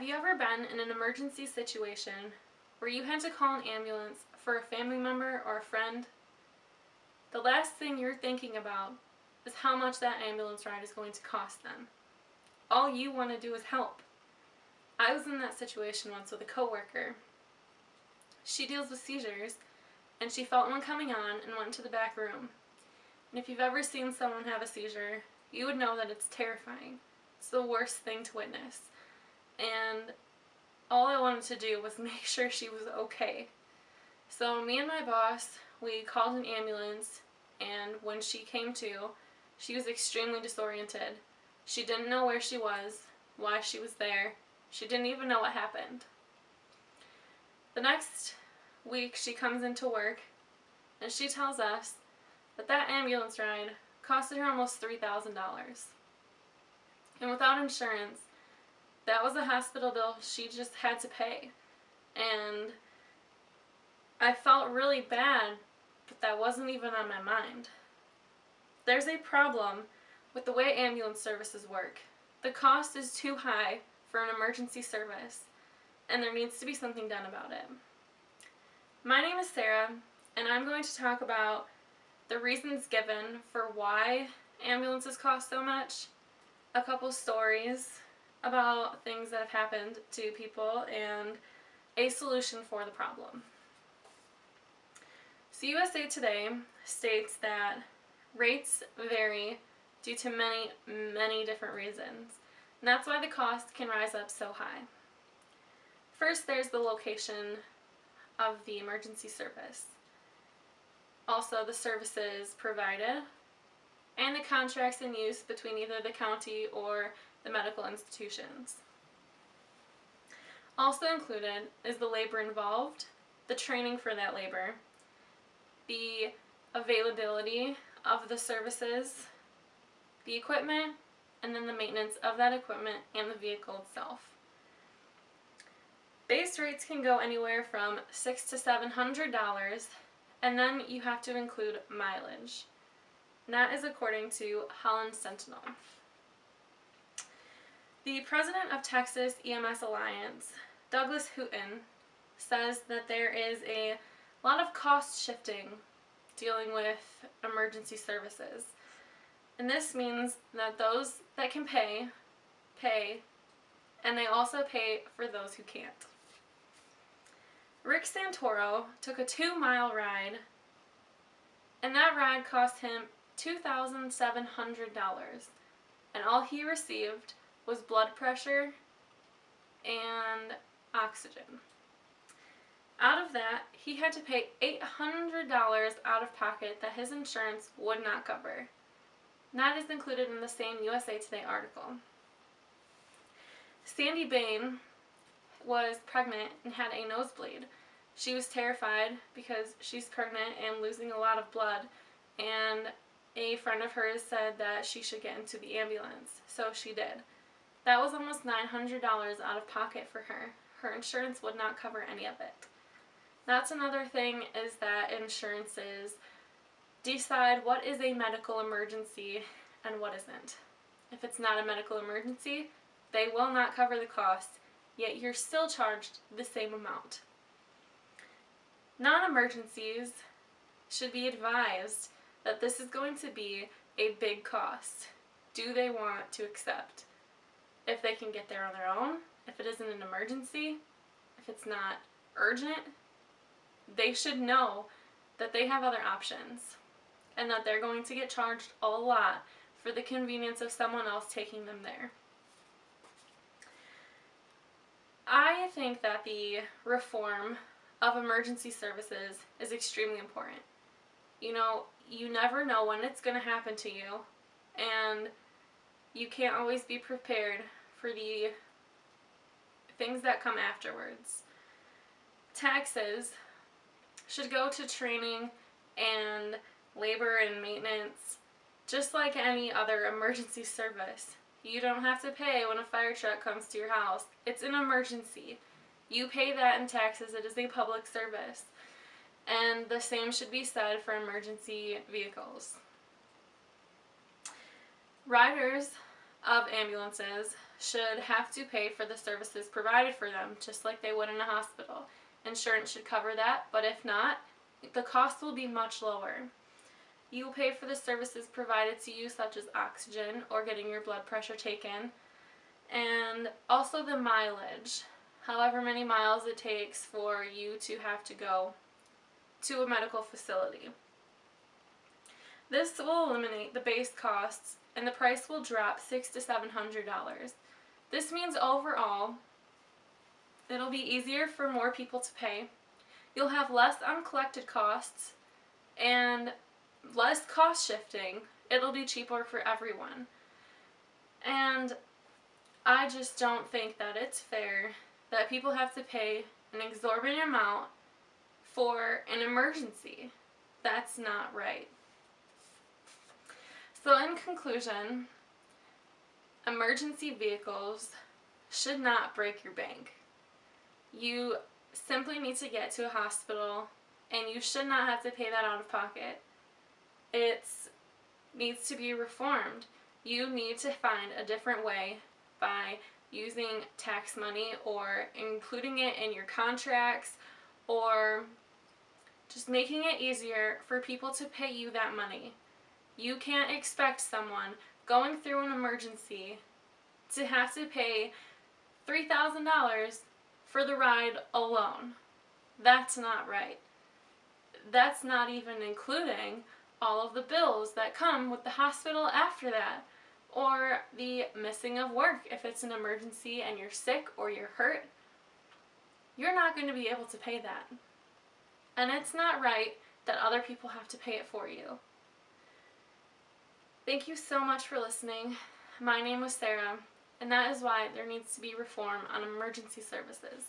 Have you ever been in an emergency situation where you had to call an ambulance for a family member or a friend? The last thing you're thinking about is how much that ambulance ride is going to cost them. All you want to do is help. I was in that situation once with a coworker. She deals with seizures, and she felt one coming on and went to the back room. And if you've ever seen someone have a seizure, you would know that it's terrifying. It's the worst thing to witness. And all I wanted to do was make sure she was okay. So me and my boss, we called an ambulance, and when she came to, she was extremely disoriented. She didn't know where she was, why she was there. She didn't even know what happened. The next week she comes into work, and she tells us that that ambulance ride costed her almost $3,000. And without insurance, that was a hospital bill she just had to pay. And I felt really bad, but that wasn't even on my mind. There's a problem with the way ambulance services work. The cost is too high for an emergency service, and there needs to be something done about it. My name is Sarah, and I'm going to talk about the reasons given for why ambulances cost so much, a couple stories about things that have happened to people, and a solution for the problem. So USA Today states that rates vary due to many different reasons, and that's why the cost can rise up so high. First, there's the location of the emergency service. Also, the services provided, and the contracts in use between either the county or the medical institutions. Also included is the labor involved, the training for that labor, the availability of the services, the equipment, and then the maintenance of that equipment and the vehicle itself. Base rates can go anywhere from $600 to $700, and then you have to include mileage. And that is according to Holland Sentinel. The president of Texas EMS Alliance, Douglas Houghton, says that there is a lot of cost shifting dealing with emergency services. And this means that those that can pay, and they also pay for those who can't. Rick Santoro took a 2-mile ride, and that ride cost him $2,700, and all he received was blood pressure and oxygen. Out of that, he had to pay $800 out of pocket that his insurance would not cover. And that is included in the same USA Today article. Sandy Bain was pregnant and had a nosebleed. She was terrified because she's pregnant and losing a lot of blood, and a friend of hers said that she should get into the ambulance, so she did. That was almost $900 out of pocket for her. Her insurance would not cover any of it. That's another thing, is that insurances decide what is a medical emergency and what isn't. If it's not a medical emergency, they will not cover the cost, yet you're still charged the same amount. Non-emergencies should be advised that this is going to be a big cost. Do they want to accept? If they can get there on their own, if it isn't an emergency, if it's not urgent, they should know that they have other options and that they're going to get charged a lot for the convenience of someone else taking them there. I think that the reform of emergency services is extremely important. You know, you never know when it's going to happen to you, and you can't always be prepared for the things that come afterwards. Taxes should go to training and labor and maintenance, just like any other emergency service. You don't have to pay when a fire truck comes to your house. It's an emergency. You pay that in taxes. It is a public service. And the same should be said for emergency vehicles. Riders of ambulances should have to pay for the services provided for them, just like they would in a hospital. Insurance should cover that, but if not, the cost will be much lower. You will pay for the services provided to you, such as oxygen or getting your blood pressure taken, and also the mileage, however many miles it takes for you to have to go to a medical facility. This will eliminate the base costs, and the price will drop $600 to $700. This means overall, it'll be easier for more people to pay. You'll have less uncollected costs and less cost shifting. It'll be cheaper for everyone. And I just don't think that it's fair that people have to pay an exorbitant amount for an emergency. That's not right. So in conclusion, emergency vehicles should not break your bank. You simply need to get to a hospital, and you should not have to pay that out of pocket. It needs to be reformed. You need to find a different way by using tax money or including it in your contracts, or just making it easier for people to pay you that money. You can't expect someone going through an emergency to have to pay $3,000 for the ride alone. That's not right. That's not even including all of the bills that come with the hospital after that, or the missing of work. If it's an emergency and you're sick or you're hurt, you're not going to be able to pay that. And it's not right that other people have to pay it for you. Thank you so much for listening. My name was Sarah, and that is why there needs to be reform on emergency services.